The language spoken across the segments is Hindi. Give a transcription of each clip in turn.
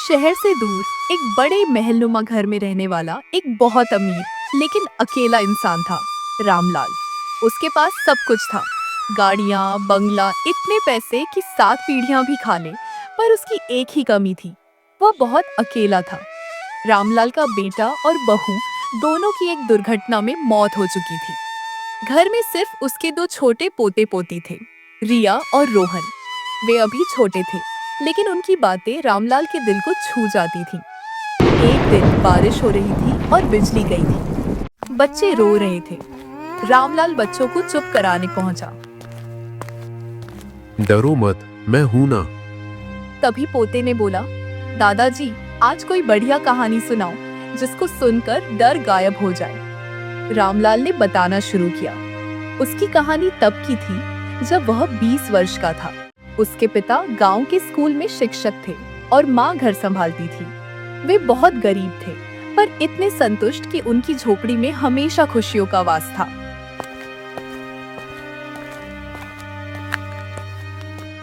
शहर से दूर एक बड़े महलनुमा घर में रहने वाला एक बहुत अमीर लेकिन अकेला इंसान था, रामलाल। उसके पास सब कुछ था, गाड़ियाँ, बंगला, इतने पैसे कि 7 पीढ़ियां भी खा ले। पर उसकी एक ही कमी थी, वह बहुत अकेला था। रामलाल का बेटा और बहू दोनों की एक दुर्घटना में मौत हो चुकी थी। घर में सिर्फ उसके 2 छोटे पोते पोती थे, रिया और रोहन। वे अभी छोटे थे, लेकिन उनकी बातें रामलाल के दिल को छू जाती थीं। एक दिन बारिश हो रही थी और बिजली गई थी। बच्चे रो रहे थे। रामलाल बच्चों को चुप कराने पहुंचा। डरो मत, मैं हूं ना। तभी पोते ने बोला, दादाजी, आज कोई बढ़िया कहानी सुनाओ जिसको सुनकर डर गायब हो जाए। रामलाल ने बताना शुरू किया। उसकी कहानी तब की थी जब वह 20 वर्ष का था। उसके पिता गांव के स्कूल में शिक्षक थे और माँ घर संभालती थी। वे बहुत गरीब थे, पर इतने संतुष्ट कि उनकी झोपड़ी में हमेशा खुशियों का वास था।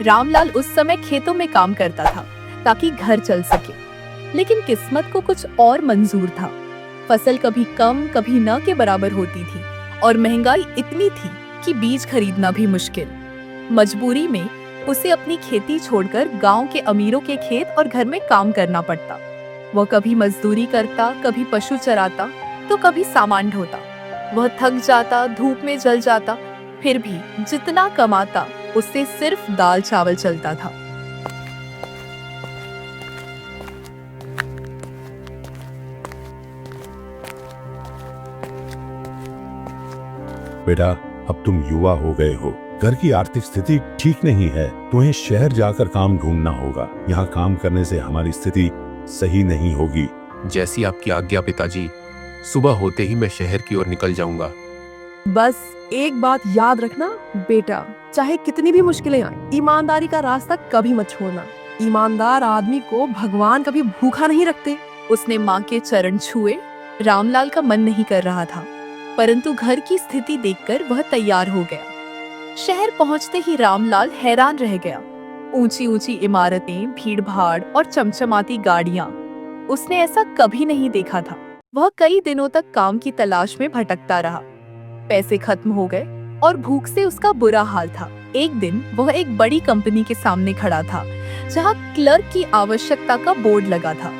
रामलाल उस समय खेतों में काम करता था ताकि घर चल सके, लेकिन किस्मत को कुछ और मंजूर था। फसल कभी कम कभी न के बराबर होती थी और महंगाई इतनी थी कि बीज खरीदना भी मुश्किल। मजबूरी में उसे अपनी खेती छोड़कर गांव के अमीरों के खेत और घर में काम करना पड़ता। वह कभी मजदूरी करता, कभी पशु चराता, तो कभी सामान ढोता। वह थक जाता, धूप में जल जाता, फिर भी जितना कमाता उससे सिर्फ दाल चावल चलता था। बेटा, अब तुम युवा हो गए हो, घर की आर्थिक स्थिति ठीक नहीं है, तुम्हें शहर जाकर काम ढूंढना होगा। यहाँ काम करने से हमारी स्थिति सही नहीं होगी। जैसी आपकी आज्ञा पिताजी। सुबह होते ही मैं शहर की ओर निकल जाऊंगा। बस एक बात याद रखना बेटा, चाहे कितनी भी मुश्किलें आए, ईमानदारी का रास्ता कभी मत छोड़ना। ईमानदार आदमी को भगवान कभी भूखा नहीं रखते। उसने माँ के चरण छुए। रामलाल का मन नहीं कर रहा था, परंतु घर की स्थिति देखकर वह तैयार हो गया। शहर पहुंचते ही रामलाल हैरान रह गया। ऊंची ऊंची इमारतें, भीड़ भाड़ और चमचमाती गाड़ियां, उसने ऐसा कभी नहीं देखा था। वह कई दिनों तक काम की तलाश में भटकता रहा। पैसे खत्म हो गए और भूख से उसका बुरा हाल था। एक दिन वह एक बड़ी कंपनी के सामने खड़ा था, जहां क्लर्क की आवश्यकता का बोर्ड लगा था।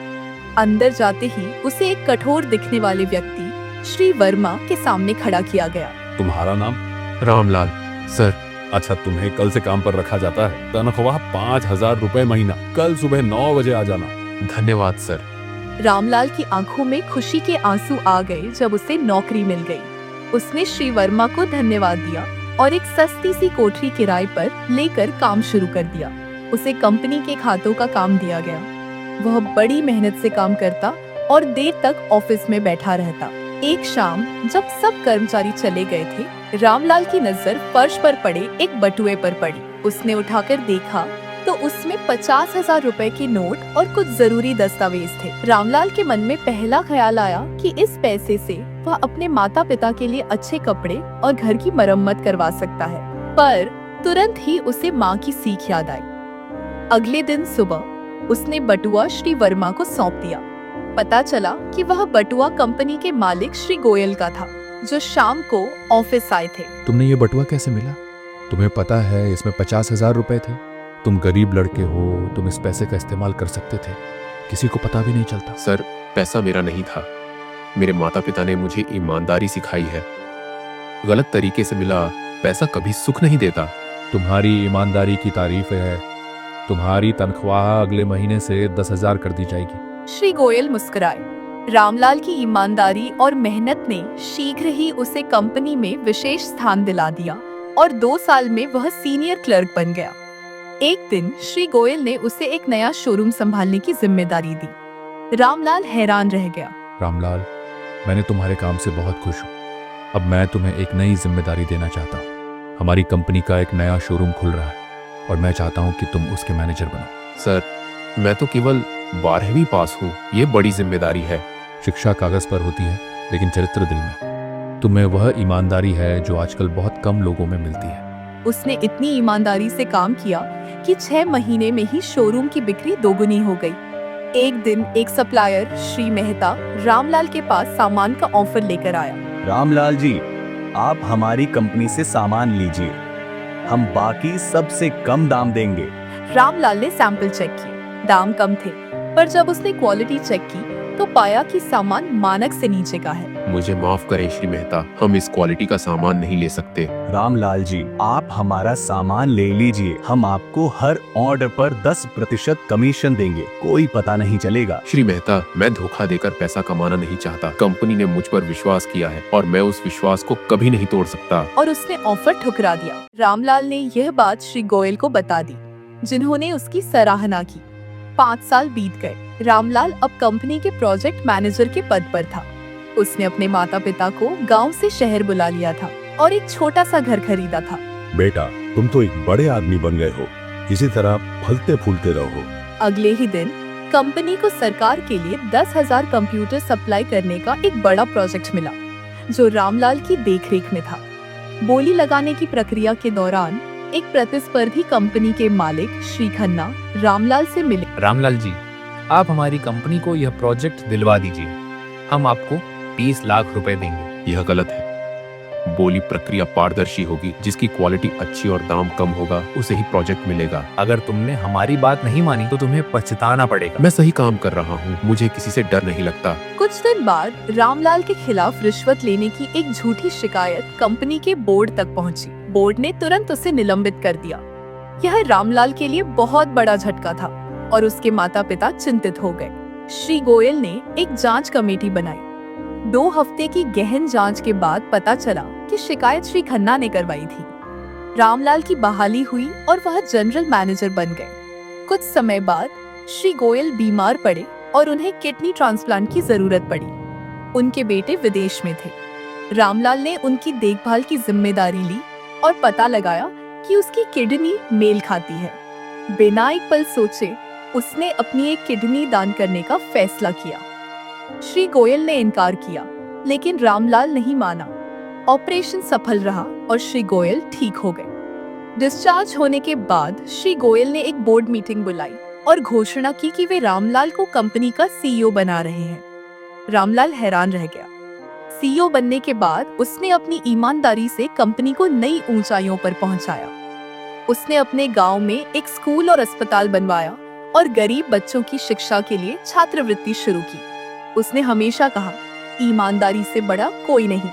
अंदर जाते ही उसे एक कठोर दिखने वाले व्यक्ति श्री वर्मा के सामने खड़ा किया गया। तुम्हारा नाम? रामलाल सर। अच्छा, तुम्हें कल से काम पर रखा जाता है। तनख्वाह 5,000 रुपए महीना। कल सुबह 9 बजे आ जाना। धन्यवाद सर। रामलाल की आंखों में खुशी के आंसू आ गए जब उसे नौकरी मिल गई। उसने श्री वर्मा को धन्यवाद दिया और एक सस्ती सी कोठरी किराए पर लेकर काम शुरू कर दिया। उसे कंपनी के खातों का काम दिया गया। वह बड़ी मेहनत से काम करता और देर तक ऑफिस में बैठा रहता। एक शाम जब सब कर्मचारी चले गए थे, रामलाल की नजर फर्श पर पड़े एक बटुए पर पड़ी। उसने उठाकर देखा तो उसमें 50,000 रुपए के नोट और कुछ जरूरी दस्तावेज थे। रामलाल के मन में पहला ख्याल आया कि इस पैसे से वह अपने माता पिता के लिए अच्छे कपड़े और घर की मरम्मत करवा सकता है। पर तुरंत ही उसे माँ की सीख याद आई। अगले दिन सुबह उसने बटुआ श्री वर्मा को सौंप दिया। पता चला कि वह बटुआ कंपनी के मालिक श्री गोयल का था, जो शाम को ऑफिस आए थे। तुमने ये बटुआ कैसे मिला? तुम्हें पता है इसमें 50,000 रुपए थे। तुम गरीब लड़के हो, तुम इस पैसे का इस्तेमाल कर सकते थे, किसी को पता भी नहीं चलता। सर, पैसा मेरा नहीं था। मेरे माता पिता ने मुझे ईमानदारी सिखाई है। गलत तरीके से मिला पैसा कभी सुख नहीं देता। तुम्हारी ईमानदारी की तारीफ है। तुम्हारी तनख्वाह अगले महीने से 10,000 कर दी जाएगी। श्री गोयल मुस्कुराए। रामलाल की ईमानदारी और मेहनत ने शीघ्र ही उसे कंपनी में विशेष स्थान दिला दिया और 2 साल में वह सीनियर क्लर्क बन गया। एक दिन श्री गोयल ने उसे एक नया शोरूम संभालने की जिम्मेदारी दी। रामलाल हैरान रह गया। रामलाल, मैंने तुम्हारे काम से बहुत खुश हूँ। अब मैं तुम्हें एक नई जिम्मेदारी देना चाहता हूँ। हमारी कंपनी का एक नया शोरूम खुल रहा है और मैं चाहता हूँ कि तुम उसके मैनेजर बनो। सर, मैं तो केवल 12वीं पास हूँ। ये बड़ी जिम्मेदारी है। शिक्षा कागज पर होती है, लेकिन चरित्र दिल में। तुम्हें वह ईमानदारी है जो आजकल बहुत कम लोगों में मिलती है। उसने इतनी ईमानदारी से काम किया कि 6 महीने में ही शोरूम की बिक्री दोगुनी हो गई। एक दिन एक सप्लायर श्री मेहता रामलाल के पास सामान का ऑफर लेकर आया। रामलाल जी, आप हमारी कंपनी से सामान लीजिए, हम बाकी सबसे कम दाम देंगे। रामलाल ने सैंपल चेक किए, दाम कम थे, पर जब उसने क्वालिटी चेक की तो पाया कि सामान मानक से नीचे का है। मुझे माफ करें श्री मेहता, हम इस क्वालिटी का सामान नहीं ले सकते। रामलाल जी, आप हमारा सामान ले लीजिए, हम आपको हर ऑर्डर पर 10% कमीशन देंगे, कोई पता नहीं चलेगा। श्री मेहता, मैं धोखा देकर पैसा कमाना नहीं चाहता। कंपनी ने मुझ पर विश्वास किया है और मैं उस विश्वास को कभी नहीं तोड़ सकता। और उसने ऑफर ठुकरा दिया। रामलाल ने यह बात श्री गोयल को बता दी, जिन्होंने उसकी सराहना की। 5 साल बीत गए। रामलाल अब कंपनी के प्रोजेक्ट मैनेजर के पद पर था। उसने अपने माता पिता को गांव से शहर बुला लिया था और एक छोटा सा घर खरीदा था। बेटा, तुम तो एक बड़े आदमी बन गए हो, इसी तरह फलते फूलते रहो। अगले ही दिन कंपनी को सरकार के लिए 10,000 कंप्यूटर सप्लाई करने का एक बड़ा प्रोजेक्ट मिला, जो रामलाल की देखरेख में था। बोली लगाने की प्रक्रिया के दौरान एक प्रतिस्पर्धी कंपनी के मालिक श्री खन्ना रामलाल से मिले। रामलाल जी, आप हमारी कंपनी को यह प्रोजेक्ट दिलवा दीजिए, हम आपको 30 लाख रुपए देंगे। यह गलत है। बोली प्रक्रिया पारदर्शी होगी, जिसकी क्वालिटी अच्छी और दाम कम होगा उसे ही प्रोजेक्ट मिलेगा। अगर तुमने हमारी बात नहीं मानी तो तुम्हें पछताना पड़ेगा। मैं सही काम कर रहा हूँ, मुझे किसी से डर नहीं लगता। कुछ दिन बाद रामलाल के खिलाफ रिश्वत लेने की एक झूठी शिकायत कंपनी के बोर्ड तक पहुंची। बोर्ड ने तुरंत उसे निलंबित कर दिया। यह रामलाल के लिए बहुत बड़ा झटका था और उसके माता पिता चिंतित हो गए। श्री गोयल ने एक जांच कमेटी बनाई। 2 हफ्ते की गहन जांच के बाद पता चला कि शिकायत श्री खन्ना ने करवाई थी। रामलाल की बहाली हुई और वह जनरल मैनेजर बन गए। कुछ समय बाद श्री गोयल बीमार पड़े और उन्हें किडनी ट्रांसप्लांट की जरूरत पड़ी। उनके बेटे विदेश में थे। रामलाल ने उनकी देखभाल की जिम्मेदारी ली और पता लगाया कि उसकी किडनी मेल खाती है। बिना एक पल सोचे उसने अपनी एक किडनी दान करने का फैसला किया। श्री गोयल ने इनकार किया, लेकिन रामलाल नहीं माना। ऑपरेशन सफल रहा और श्री गोयल ठीक हो गए। डिस्चार्ज होने के बाद श्री गोयल ने एक बोर्ड मीटिंग बुलाई और घोषणा की कि वे रामलाल को कंपनी का सीईओ बना रहे हैं। रामलाल हैरान रह गया। सीईओ बनने के बाद उसने अपनी ईमानदारी से कंपनी को नई ऊंचाइयों पर पहुंचाया। उसने अपने गांव में एक स्कूल और अस्पताल बनवाया और गरीब बच्चों की शिक्षा के लिए छात्रवृत्ति शुरू की। उसने हमेशा कहा, ईमानदारी से बड़ा कोई नहीं।